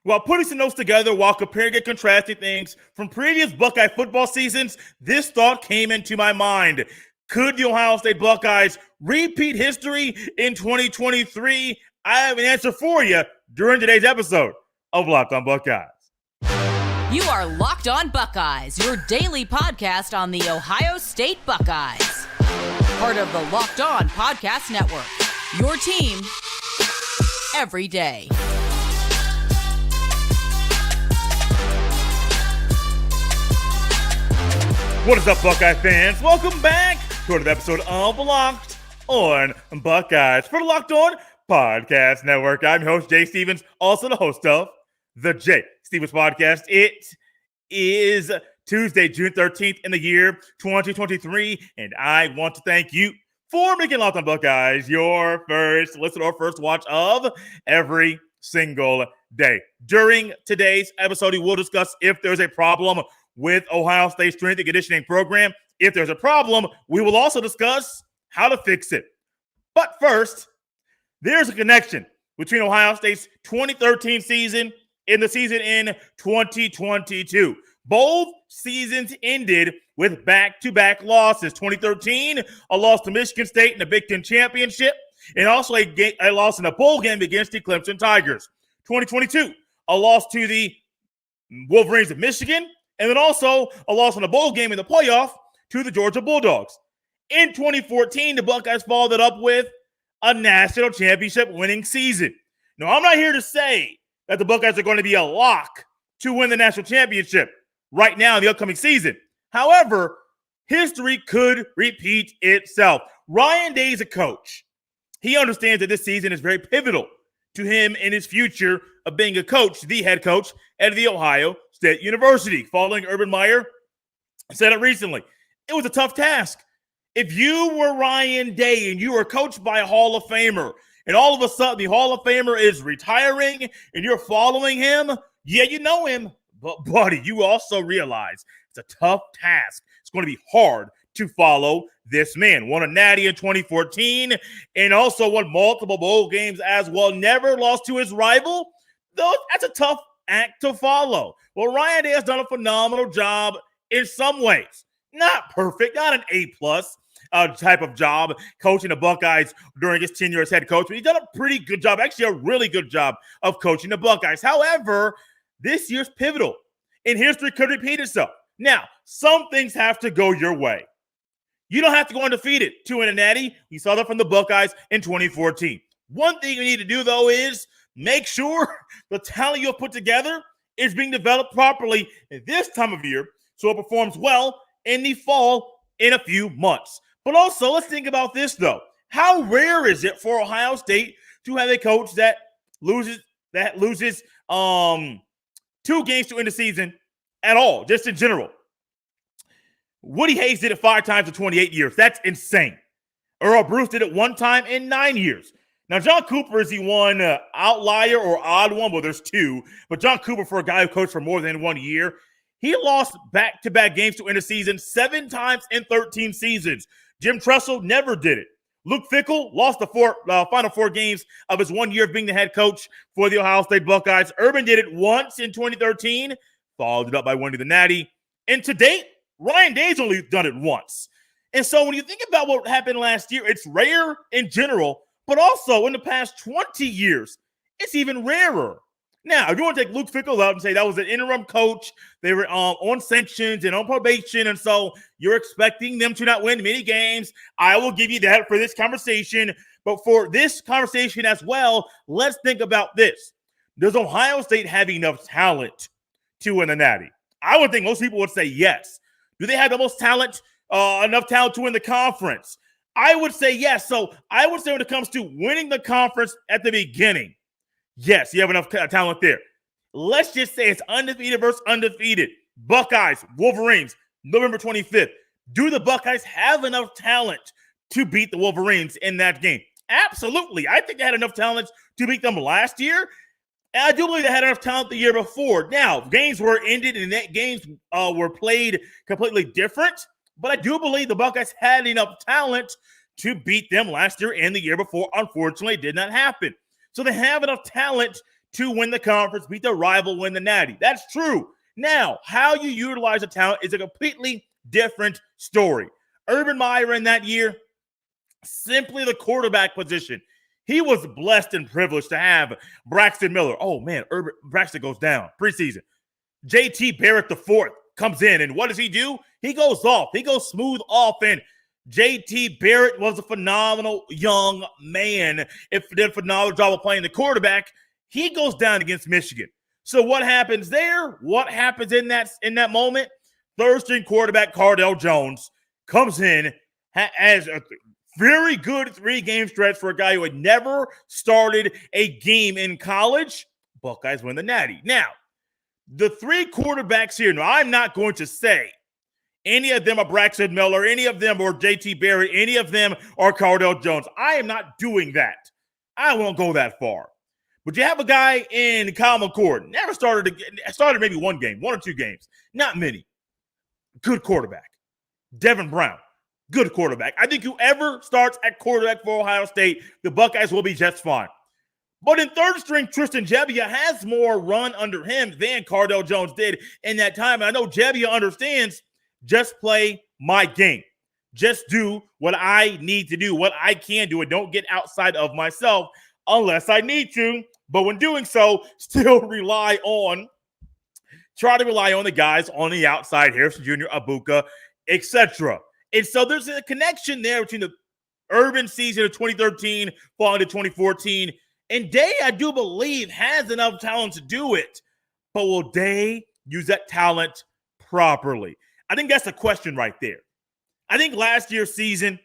While putting some notes together while comparing and contrasting things from previous Buckeye football seasons, this thought came into my mind. Could the Ohio State Buckeyes repeat history in 2023? I have an answer for you during today's episode of Locked On Buckeyes. You are Locked On Buckeyes, your daily podcast on the Ohio State Buckeyes. Part of the Locked On Podcast Network, your team every day. What is up, Buckeye fans? Welcome back to another episode of Locked On Buckeyes for the Locked On Podcast Network. I'm your host, Jay Stevens, also the host of the Jay Stevens Podcast. It is Tuesday, June 13th in the year 2023, and I want to thank you for making Locked On Buckeyes your first listen or first watch of every single day. During today's episode, we will discuss if there's a problem with Ohio State's strength and conditioning program. If there's a problem, we will also discuss how to fix it. But first, there's a connection between Ohio State's 2013 season and the season in 2022. Both seasons ended with back-to-back losses. 2013, a loss to Michigan State in the Big Ten Championship, and also a loss in a bowl game against the Clemson Tigers. 2022, a loss to the Wolverines of Michigan, and then also a loss in a bowl game in the playoff to the Georgia Bulldogs. In 2014, the Buckeyes followed it up with a national championship winning season. Now, I'm not here to say that the Buckeyes are going to be a lock to win the national championship right now in the upcoming season. However, history could repeat itself. Ryan Day is a coach. He understands that this season is very pivotal to him in his future of being a coach, the head coach at the Ohio State University. Following Urban Meyer said it recently. It was a tough task. If you were Ryan Day and you were coached by a Hall of Famer, and all of a sudden the Hall of Famer is retiring and you're following him, yeah, you know him, but buddy, you also realize it's a tough task. It's going to be hard to follow this man. Won a natty in 2014 and also won multiple bowl games as well. Never lost to his rival. Though that's a tough act to follow. Well, Ryan Day has done a phenomenal job in some ways. Not perfect, not an A-plus type of job coaching the Buckeyes during his tenure as head coach, but he's done a pretty good job, actually a really good job of coaching the Buckeyes. However, this year's pivotal, and history could repeat itself. Now, some things have to go your way. You don't have to go undefeated to win a natty. We saw that from the Buckeyes in 2014. One thing you need to do, though, is make sure the talent you have put together is being developed properly at this time of year so it performs well in the fall in a few months. But also, let's think about this, though. How rare is it for Ohio State to have a coach that loses 2 games to end the season at all, just in general? Woody Hayes did it 5 times in 28 years. That's insane. Earl Bruce did it 1 time in 9 years. Now, John Cooper is the one outlier or odd one. Well, there's 2. But John Cooper, for a guy who coached for more than 1 year, he lost back-to-back games to end the season 7 times in 13 seasons. Jim Tressel never did it. Luke Fickell lost the final 4 games of his 1 year of being the head coach for the Ohio State Buckeyes. Urban did it once in 2013, followed it up by winning the natty. And to date, Ryan Day's only done it once. And so when you think about what happened last year, it's rare in general, but also in the past 20 years, it's even rarer. Now, if you want to take Luke Fickell out and say that was an interim coach, they were on sanctions and on probation, and so you're expecting them to not win many games, I will give you that for this conversation. But for this conversation as well, let's think about this. Does Ohio State have enough talent to win the natty? I would think most people would say yes. Do they have the most talent, enough talent to win the conference? I would say yes. So I would say when it comes to winning the conference at the beginning, yes, you have enough talent there. Let's just say it's undefeated versus undefeated. Buckeyes, Wolverines, November 25th. Do the Buckeyes have enough talent to beat the Wolverines in that game? Absolutely. I think they had enough talent to beat them last year. And I do believe they had enough talent the year before. Now, games were ended and that games were played completely different. But I do believe the Buckeyes had enough talent to beat them last year and the year before. Unfortunately, it did not happen. So they have enough talent to win the conference, beat the rival, win the Natty. That's true. Now, how you utilize the talent is a completely different story. Urban Meyer in that year, simply the quarterback position. He was blessed and privileged to have Braxton Miller. Oh, man, Braxton goes down preseason. J.T. Barrett IV comes in, and what does he do? He goes off. He goes smooth off, and J.T. Barrett was a phenomenal young man. If did a phenomenal job of playing the quarterback, he goes down against Michigan. So what happens there? What happens in that moment? Third-string quarterback Cardale Jones comes in, has a very good 3-game stretch for a guy who had never started a game in college. Buckeyes win the Natty. Now, the 3 quarterbacks here, now I'm not going to say any of them are Braxton Miller, any of them are J.T. Barrett, any of them are Cardale Jones. I am not doing that. I won't go that far. But you have a guy in Kyle McCord, never started maybe 1 game, 1 or 2 games, not many. Good quarterback. Devin Brown, good quarterback. I think whoever starts at quarterback for Ohio State, the Buckeyes will be just fine. But in third string, Tristan Gebbia has more run under him than Cardale Jones did in that time. And I know Gebbia understands, just play my game. Just do what I need to do, what I can do, and don't get outside of myself unless I need to. But when doing so, still try to rely on the guys on the outside, Harrison Jr., Abuka, etc. And so there's a connection there between the Urban season of 2013 falling to 2014. And Day, I do believe, has enough talent to do it. But will Day use that talent properly? I think that's the question right there. I think last year's season,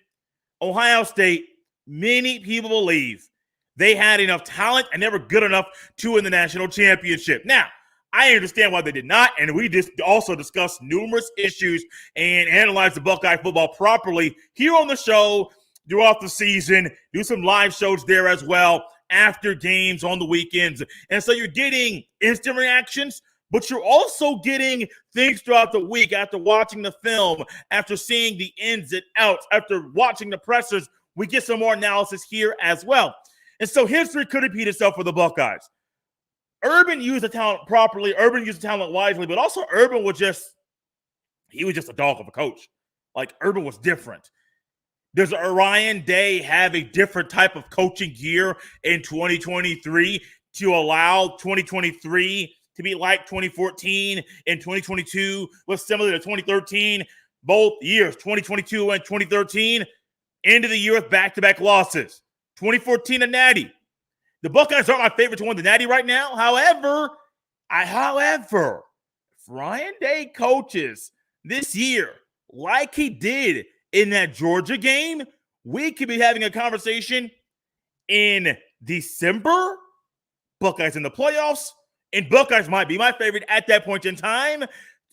Ohio State, many people believe they had enough talent and they were good enough to win the national championship. Now, I understand why they did not, and we just also discussed numerous issues and analyzed the Buckeye football properly here on the show throughout the season, do some live shows there as well after games on the weekends. And so you're getting instant reactions, but you're also getting things throughout the week after watching the film, after seeing the ins and outs, after watching the pressers. We get some more analysis here as well. And so history could repeat itself for the Buckeyes. Urban used the talent properly. Urban used the talent wisely, but also Urban was just a dog of a coach. Like, Urban was different. Does Ryan Day have a different type of coaching gear in 2023 to allow 2023 to be like 2014 and 2022 was similar to 2013? Both years, 2022 and 2013, end of the year with back-to-back losses. 2014 a Natty. The Buckeyes aren't my favorite to win the Natty right now. However, if Ryan Day coaches this year like he did in that Georgia game, we could be having a conversation in December. Buckeyes in the playoffs, and Buckeyes might be my favorite at that point in time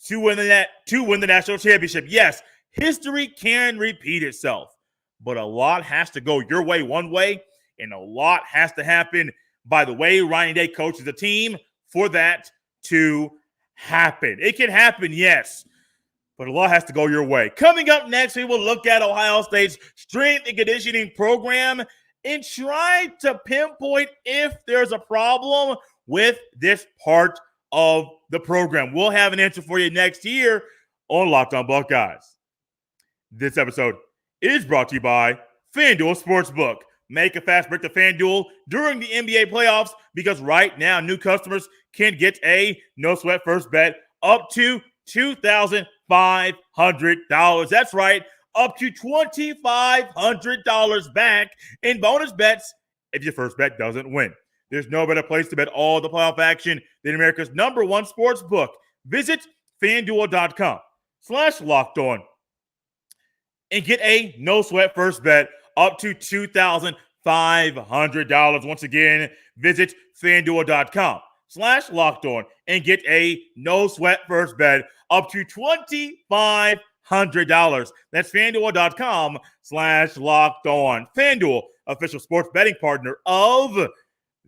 to win the national championship. Yes, history can repeat itself, but a lot has to go your way one way, and a lot has to happen by the way Ryan Day coaches the team for that to happen. It can happen, yes, but a lot has to go your way. Coming up next, we will look at Ohio State's strength and conditioning program and try to pinpoint if there's a problem with this part of the program. We'll have an answer for you next year on Locked On Buckeyes. This episode is brought to you by FanDuel Sportsbook. Make a fast break to FanDuel during the NBA playoffs because right now new customers can get a no-sweat first bet up to $2,500. That's right, up to $2,500 back in bonus bets if your first bet doesn't win. There's no better place to bet all the playoff action than America's #1 sports book. Visit FanDuel.com/lockedon and get a no-sweat first bet up to $2,500. Once again, visit FanDuel.com/lockedon and get a no-sweat first bet up to $2,500. That's FanDuel.com/lockedon. FanDuel, official sports betting partner of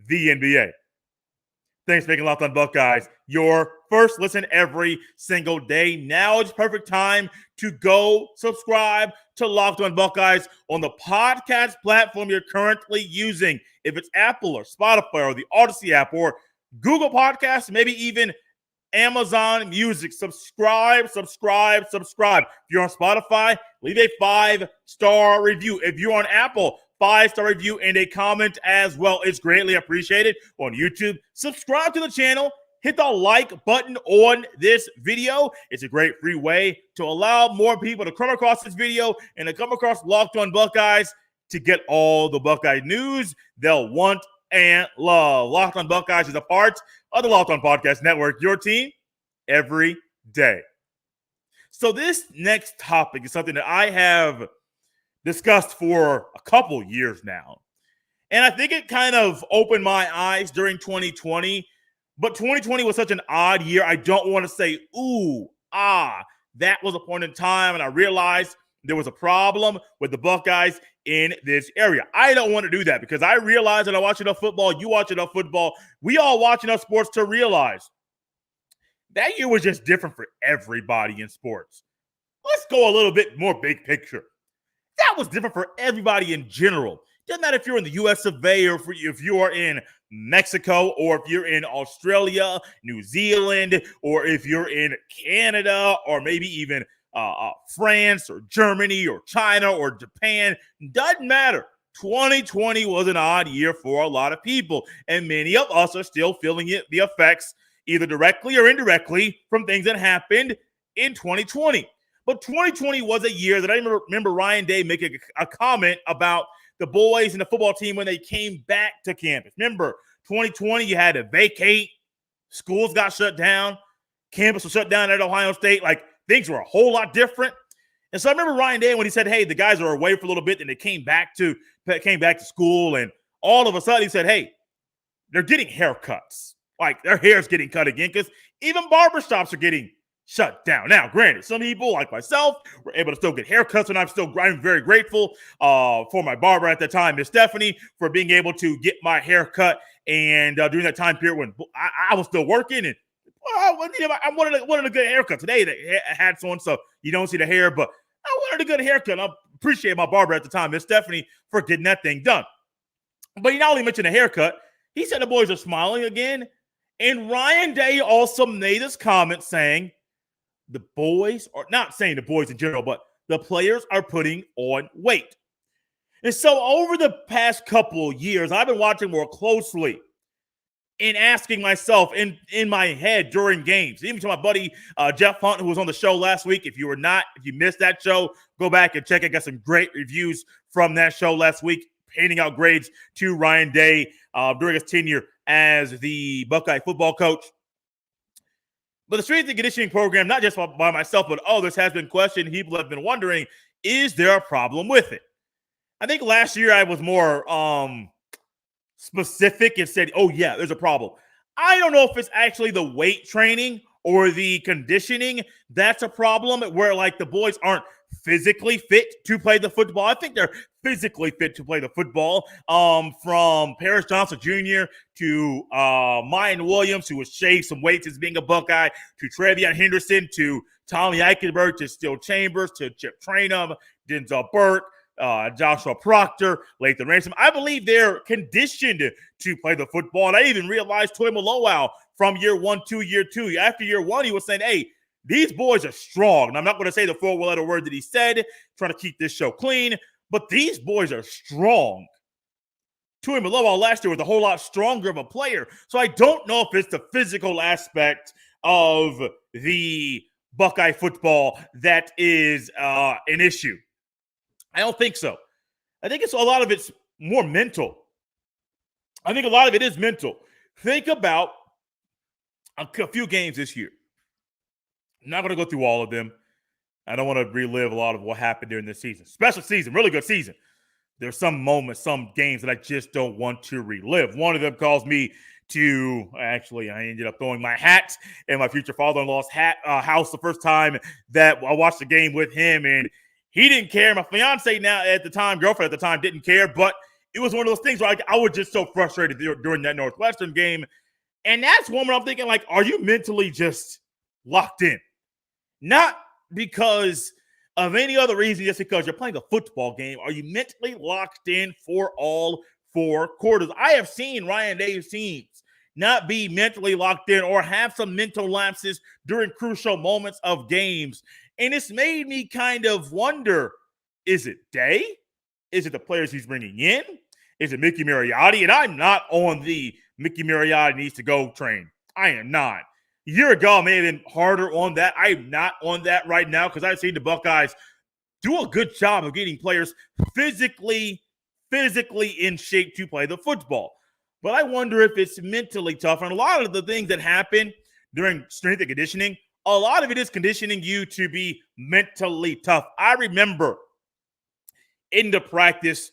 the NBA. Thanks for making Locked On Buckeyes your first listen every single day. Now it's perfect time to go subscribe to Locked On Buckeyes on the podcast platform you're currently using. If it's Apple or Spotify or the Odyssey app or Google Podcasts, maybe even Amazon Music. Subscribe. If you're on Spotify, leave a 5-star review. If you're on Apple, 5-star review and a comment as well. It's greatly appreciated. On YouTube, subscribe to the channel. Hit the like button on this video. It's a great free way to allow more people to come across this video and to come across Locked On Buckeyes to get all the Buckeye news they'll want and love. Locked On Buckeyes is a part of the Locked On Podcast Network, your team every day. So this next topic is something that I have discussed for a couple years now. And I think it kind of opened my eyes during 2020. But 2020 was such an odd year. I don't want to say, that was a point in time. And I realized there was a problem with the Buckeyes in this area. I don't want to do that because I realize that I watch enough football. You watch enough football. We all watch enough sports to realize that year was just different for everybody in sports. Let's go a little bit more big picture. That was different for everybody in general. Doesn't matter if you're in the US of A or if you are in Mexico or if you're in Australia, New Zealand, or if you're in Canada or maybe even France or Germany or China or Japan. Doesn't matter. 2020 was an odd year for a lot of people, and many of us are still feeling the effects either directly or indirectly from things that happened in 2020. But 2020 was a year that I remember Ryan Day making a comment about the boys and the football team when they came back to campus. Remember, 2020, you had to vacate. Schools got shut down. Campus was shut down at Ohio State. Like, things were a whole lot different. And so I remember Ryan Day when he said, hey, the guys are away for a little bit, and they came back to school, and all of a sudden he said, hey, they're getting haircuts. Like, their hair's getting cut again because even barbershops are getting shut down. Now, granted, some people like myself were able to still get haircuts, and I'm very grateful for my barber at the time, Miss Stephanie, for being able to get my hair cut. And during that time period when I was still working, and I wanted a good haircut today. They had one, so you don't see the hair, but I wanted a good haircut. I appreciate my barber at the time, Miss Stephanie, for getting that thing done. But he not only mentioned the haircut, he said the boys are smiling again. And Ryan Day also made this comment saying, the boys are not saying the boys in general, but the players are putting on weight. And so over the past couple of years, I've been watching more closely and asking myself in my head during games, even to my buddy Jeff Hunt, who was on the show last week. If you missed that show, go back and check it. I got some great reviews from that show last week, handing out grades to Ryan Day during his tenure as the Buckeye football coach. But the strength and conditioning program, not just by myself, but others, has been questioned. People have been wondering, is there a problem with it? I think last year I was more specific and said, oh, yeah, there's a problem. I don't know if it's actually the weight training or the conditioning that's a problem, where like the boys aren't physically fit to play the football. I think they're physically fit to play the football. From Paris Johnson Jr. to Mayan Williams, who has shaved some weight since being a Buckeye, to Travion Henderson, to Tommy Eichenberg, to Still Chambers, to Chip Trainum, Denzel Burke, Joshua Proctor, Lathan Ransom. I believe they're conditioned to play the football. And I even realized Toy Malowau from year one to year two. After year one, he was saying, hey, these boys are strong. And I'm not going to say the four-letter word that he said, trying to keep this show clean, but these boys are strong. Tui Malowau last year was a whole lot stronger of a player. So I don't know if it's the physical aspect of the Buckeye football that is an issue. I don't think so. I think a lot of it's more mental. I think a lot of it is mental. Think about a few games this year. I'm not going to go through all of them. I don't want to relive a lot of what happened during this season. Special season, really good season. There's some moments, some games that I just don't want to relive. One of them calls me to, actually, I ended up throwing my hat in my future father-in-law's house the first time that I watched the game with him, and he didn't care. My fiance girlfriend at the time, didn't care, but it was one of those things where I was just so frustrated during that Northwestern game. And that's one where I'm thinking, like, are you mentally just locked in? Not because of any other reason, just because you're playing a football game. Are you mentally locked in for all 4 quarters? I have seen Ryan Day's teams not be mentally locked in or have some mental lapses during crucial moments of games. And it's made me kind of wonder, is it Day? Is it the players he's bringing in? Is it Mickey Mariotti? And I'm not on the Mickey Mariotti needs to go train. I am not. A year ago, I may have been harder on that. I am not on that right now because I've seen the Buckeyes do a good job of getting players physically in shape to play the football. But I wonder if it's mentally tough. And a lot of the things that happen during strength and conditioning, a lot of it is conditioning you to be mentally tough. I remember into practice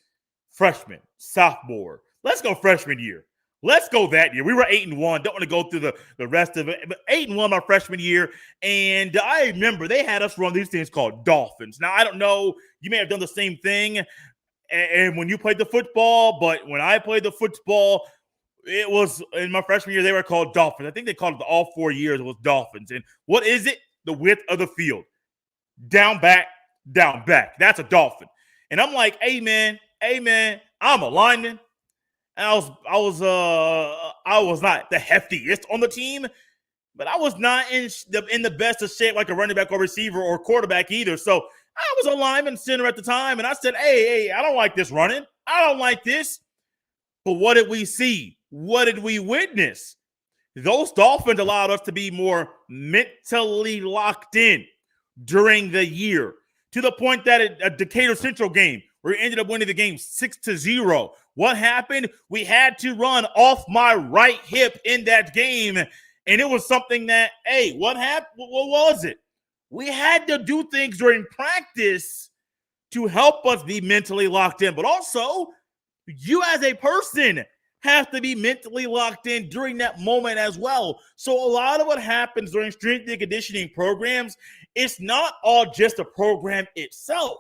freshman, sophomore. Let's go freshman year. Let's go that year. We were 8-1. Don't want to go through the rest of it. But 8-1 my freshman year. And I remember they had us run these things called Dolphins. Now, I don't know. You may have done the same thing and when you played the football. But when I played the football, it was in my freshman year, they were called Dolphins. I think they called it all 4 years. It was Dolphins. And what is it? The width of the field. Down, back, down, back. That's a Dolphin. And I'm like, hey, man, I'm a lineman. I was not the heftiest on the team, but I was not in the best of shape like a running back or receiver or quarterback either. So I was a lineman center at the time, and I said, hey, I don't like this running. I don't like this. But what did we see? What did we witness? Those Dolphins allowed us to be more mentally locked in during the year to the point that a Decatur Central game, we ended up winning the game 6-0. What happened? We had to run off my right hip in that game. And it was something that, hey, what happened? What was it? We had to do things during practice to help us be mentally locked in. But also, you as a person have to be mentally locked in during that moment as well. So a lot of what happens during strength and conditioning programs, it's not all just the program itself.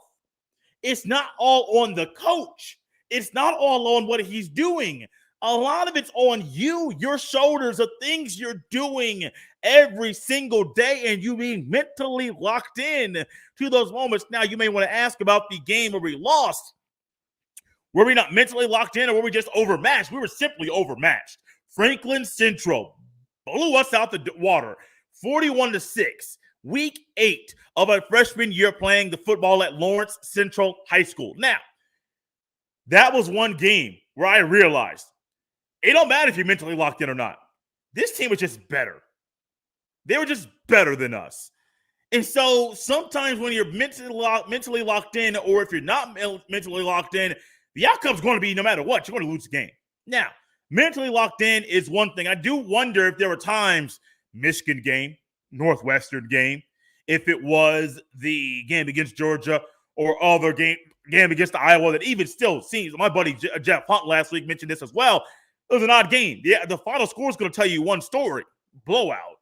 It's not all on the coach. It's not all on what he's doing. A lot of it's on you, your shoulders, the things you're doing every single day, and you being mentally locked in to those moments. Now, you may want to ask about the game where we lost. Were we not mentally locked in, or were we just overmatched? We were simply overmatched. Franklin Central blew us out the water, 41-6. Week 8 of a freshman year playing the football at Lawrence Central High School. Now, that was one game where I realized it don't matter if you're mentally locked in or not. This team was just better. They were just better than us. And so sometimes when you're mentally locked in, or if you're not mentally locked in, the outcome's going to be no matter what, you're going to lose the game. Now, mentally locked in is one thing. I do wonder if there were times, Michigan game, Northwestern game, if it was the game against Georgia or other game against Iowa that even still seems, my buddy Jeff Hunt last week mentioned this as well, it was an odd game. Yeah, the final score is going to tell you one story, blowout.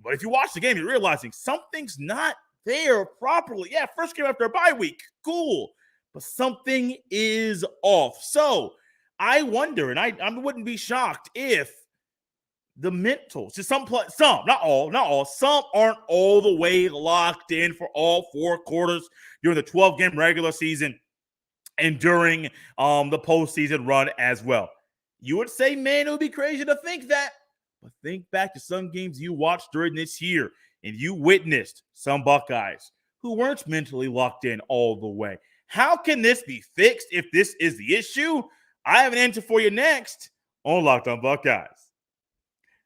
But if you watch the game, you're realizing something's not there properly. Yeah, first game after a bye week, cool. But something is off. So I wonder, and I wouldn't be shocked if the mentals, just some, not all, some aren't all the way locked in for all 4 quarters during the 12-game regular season and during the postseason run as well. You would say, man, it would be crazy to think that. But think back to some games you watched during this year, and you witnessed some Buckeyes who weren't mentally locked in all the way. How can this be fixed if this is the issue? I have an answer for you next on Locked On Buckeyes.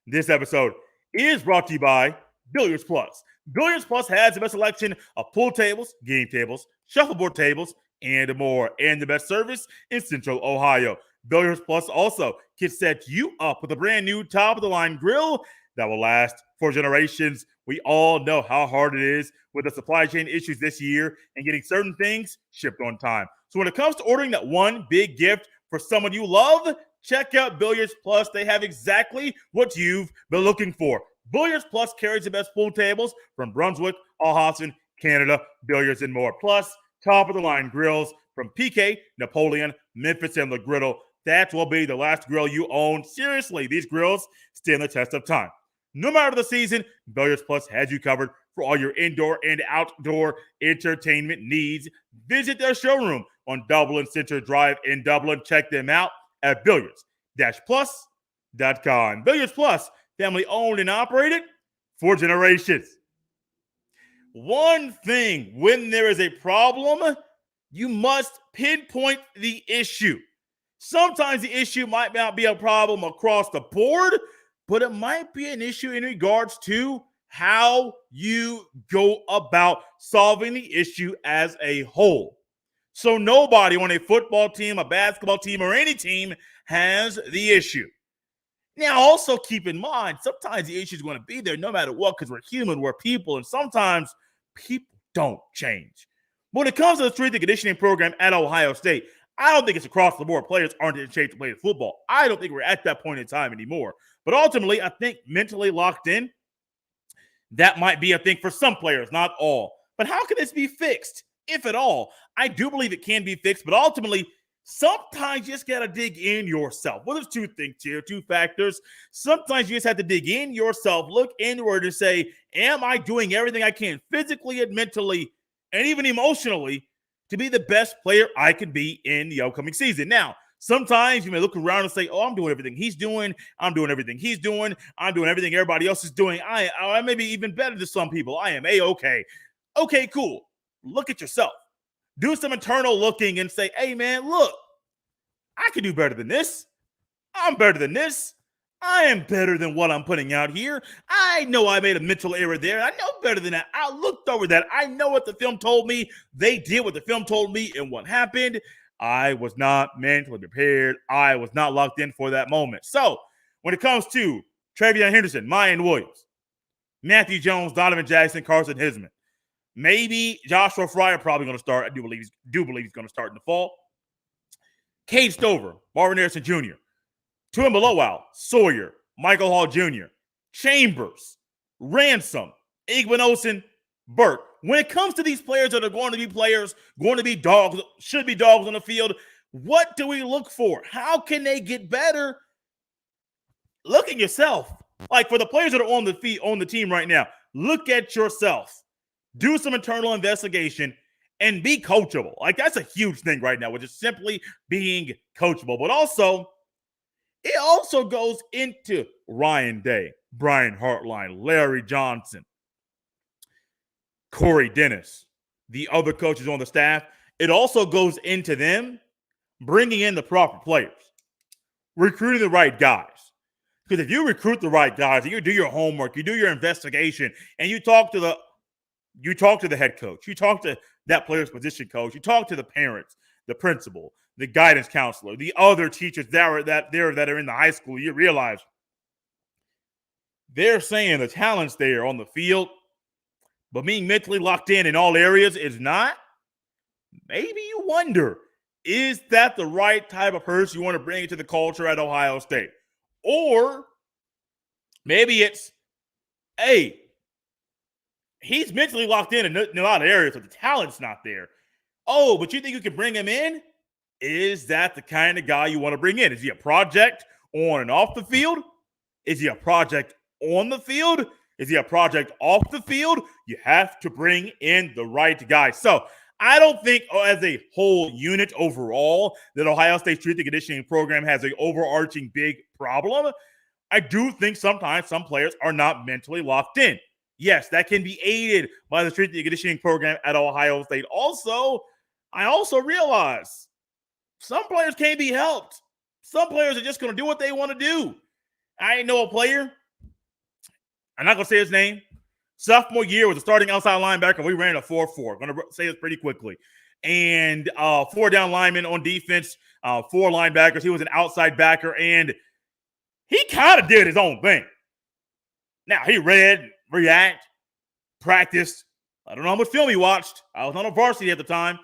This episode is brought to you by Billiards Plus. Billiards Plus has the best selection of pool tables, game tables, shuffleboard tables, and more, and the best service in Central Ohio. Billiards Plus also can set you up with a brand new top-of-the-line grill that will last for generations. We all know how hard it is with the supply chain issues this year and getting certain things shipped on time. So when it comes to ordering that one big gift for someone you love, check out Billiards Plus. They have exactly what you've been looking for. Billiards Plus carries the best pool tables from Brunswick, Alhausen, Canada, Billiards, and more. Plus, top-of-the-line grills from PK, Napoleon, Memphis, and the Griddle. That will be the last grill you own. Seriously, these grills stand the test of time. No matter the season, Billiards Plus has you covered for all your indoor and outdoor entertainment needs. Visit their showroom on Dublin Center Drive in Dublin. Check them out at billiards-plus.com. Billiards Plus, family owned and operated for generations. One thing, when there is a problem, you must pinpoint the issue. Sometimes the issue might not be a problem across the board, but it might be an issue in regards to how you go about solving the issue as a whole. So nobody on a football team, a basketball team, or any team has the issue. Now, also keep in mind, sometimes the issue is going to be there no matter what, because we're human, we're people, and sometimes people don't change. When it comes to the strength and conditioning program at Ohio State, I don't think it's across the board. Players aren't in shape to play football. I don't think we're at that point in time anymore. But ultimately, I think mentally locked in, that might be a thing for some players, not all. But how can this be fixed, if at all? I do believe it can be fixed, but ultimately, sometimes you just got to dig in yourself. Well, there's two things here, two factors. Sometimes you just have to dig in yourself, look inward and say, am I doing everything I can physically and mentally and even emotionally to be the best player I can be in the upcoming season? Now, sometimes you may look around and say, oh, I'm doing everything he's doing. I'm doing everything he's doing. I'm doing everything everybody else is doing. I may be even better than some people. I am A-okay. Okay, cool. Look at yourself. Do some internal looking and say, hey, man, look, I can do better than this. I'm better than this. I am better than what I'm putting out here. I know I made a mental error there. I know better than that. I looked over that. I know what the film told me. They did what the film told me, and what happened. I was not mentally prepared. I was not locked in for that moment. So when it comes to Travion Henderson, Mayan Williams, Matthew Jones, Donovan Jackson, Carson Hisman, maybe Joshua Fryer probably going to start. I do believe he's going to start in the fall. Cade Stover, Marvin Harrison Jr., Tuan Belowau, Sawyer, Michael Hall Jr., Chambers, Ransom, Igwinosin, Burke. When it comes to these players that are going to be players, going to be dogs, should be dogs on the field, what do we look for? How can they get better? Look at yourself. Like for the players that are on the team right now, look at yourself. Do some internal investigation and be coachable. Like that's a huge thing right now, which is simply being coachable. But also, it also goes into Ryan Day, Brian Hartline, Larry Johnson, Corey Dennis, the other coaches on the staff. It also goes into them bringing in the proper players, recruiting the right guys. Because if you recruit the right guys, you do your homework, you do your investigation, and you talk to the head coach, you talk to that player's position coach, you talk to the parents, the principal, the guidance counselor, the other teachers that are in the high school, you realize they're saying the talent's there on the field, but being mentally locked in all areas is not. Maybe you wonder, is that the right type of person you want to bring into the culture at Ohio State? Or maybe it's, hey, he's mentally locked in a lot of areas, but the talent's not there. Oh, but you think you can bring him in? Is that the kind of guy you want to bring in? Is he a project on and off the field? Is he a project on the field? Is he a project off the field? You have to bring in the right guy. So I don't think as a whole unit overall that Ohio State strength and conditioning program has an overarching big problem. I do think sometimes some players are not mentally locked in. Yes, that can be aided by the strength and conditioning program at Ohio State. I also realize some players can't be helped. Some players are just going to do what they want to do. I know a player. I'm not going to say his name. Sophomore year was a starting outside linebacker. We ran a 4-4. Going to say this pretty quickly. And 4 down linemen on defense, 4 linebackers. He was an outside backer, and he kind of did his own thing. Now, he read, react, practiced. I don't know how much film he watched. I was on a varsity at the time.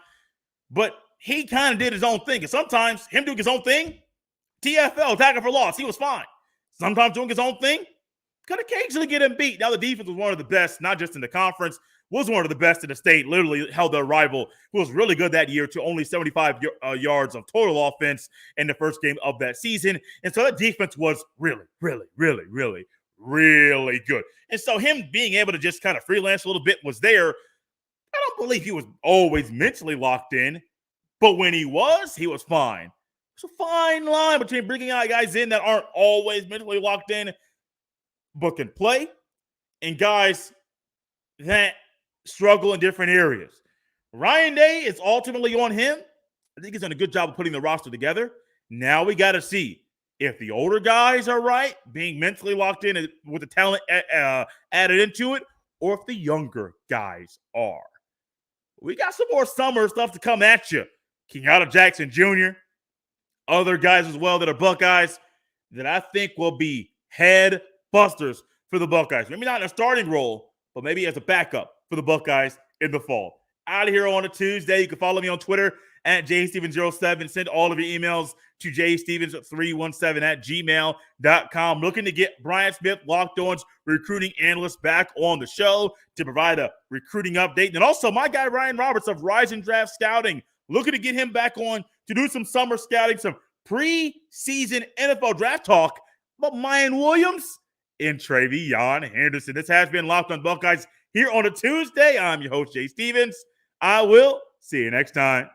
But he kind of did his own thing. And sometimes him doing his own thing, TFL, tackle for loss, he was fine. Sometimes doing his own thing, could occasionally get him beat. Now, the defense was one of the best, not just in the conference, was one of the best in the state, literally held their rival, who was really good that year, to only 75 yards of total offense in the first game of that season. And so that defense was really, really, really, really, really good. And so him being able to just kind of freelance a little bit was there. I don't believe he was always mentally locked in, but when he was fine. It's a fine line between bringing out guys in that aren't always mentally locked in, but can play, and guys that struggle in different areas. Ryan Day, is ultimately on him. I think he's done a good job of putting the roster together. Now we got to see if the older guys are right, being mentally locked in with the talent added into it, or if the younger guys are. We got some more summer stuff to come at you. Kenyatta Jackson Jr., other guys as well that are Buckeyes that I think will be head busters for the Buckeyes. Maybe not in a starting role, but maybe as a backup for the Buckeyes in the fall. Out of here on a Tuesday. You can follow me on Twitter at jstevens07. Send all of your emails to jstevens317@gmail.com. Looking to get Brian Smith, Locked On's recruiting analyst, back on the show to provide a recruiting update. And also my guy Ryan Roberts of Rising Draft Scouting. Looking to get him back on to do some summer scouting, some preseason NFL draft talk about Mayan Williams and Travion Henderson. This has been Locked On Buckeyes here on a Tuesday. I'm your host, Jay Stevens. I will see you next time.